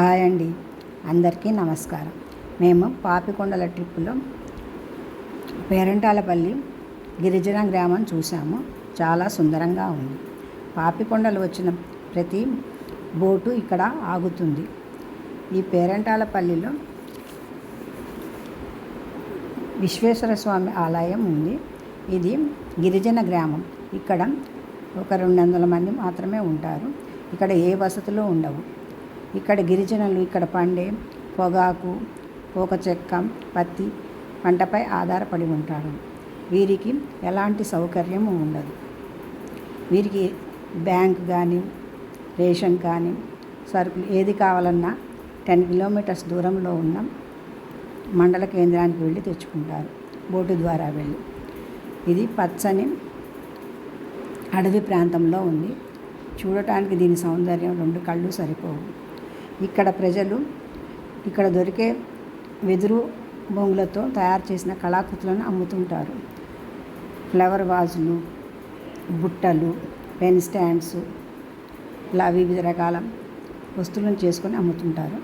Hi అండి, అందరికీ నమస్కారం. మేము పాపికొండల ట్రిప్పులో పేరంటాలపల్లి గిరిజన గ్రామం చూసాము. చాలా సుందరంగా ఉంది. పాపికొండలు వచ్చిన ప్రతి బోటు ఇక్కడ ఆగుతుంది. ఈ పేరంటాలపల్లిలో విశ్వేశ్వర స్వామి ఆలయం ఉంది. ఇది గిరిజన గ్రామం. ఇక్కడ ఒక 200 మంది మాత్రమే ఉంటారు. ఇక్కడ ఏ వసతులు ఉండవు. ఇక్కడ గిరిజనులు ఇక్కడ పండే పొగాకు, పోక చెక్క, పత్తి పంటపై ఆధారపడి ఉంటారు. వీరికి ఎలాంటి సౌకర్యం ఉండదు. వీరికి బ్యాంక్ కానీ, రేషన్ కానీ, సరుకులు ఏది కావాలన్నా 10 కిలోమీటర్స్ దూరంలో ఉన్న మండల కేంద్రానికి వెళ్ళి తెచ్చుకుంటారు, బోటు ద్వారా వెళ్ళి. ఇది పచ్చని అడవి ప్రాంతంలో ఉంది. చూడటానికి దీని సౌందర్యం 2 కళ్ళు సరిపోవు. ఇక్కడ ప్రజలు ఇక్కడ దొరికే వెదురు బొంగులతో తయారు చేసిన కళాకృతులను అమ్ముతుంటారు. ఫ్లవర్ వాజులు, బుట్టలు, పెన్ స్టాండ్స్, ఇలా వివిధ రకాల వస్తువులను చేసుకొని అమ్ముతుంటారు.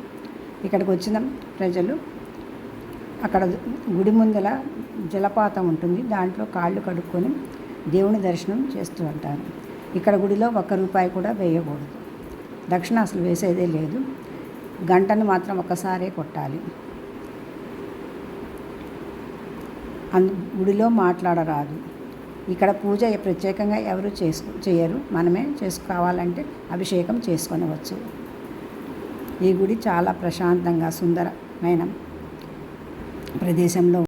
ఇక్కడికి వచ్చిన ప్రజలు అక్కడ గుడి ముందల జలపాతం ఉంటుంది. దాంట్లో కాళ్ళు కడుక్కొని దేవుని దర్శనం చేస్తూ ఉంటారు. ఇక్కడ గుడిలో ₹1 కూడా వేయకూడదు. దక్షిణ అసలు వేసేదే లేదు. గంటను మాత్రం ఒక్కసారే కొట్టాలి. గుడిలో మాట్లాడరాదు. ఇక్కడ పూజ ప్రత్యేకంగా ఎవరు చేయరు. మనమే చేసుకోవాలంటే అభిషేకం చేసుకొనవచ్చు. ఈ గుడి చాలా ప్రశాంతంగా సుందరమైన ప్రదేశంలో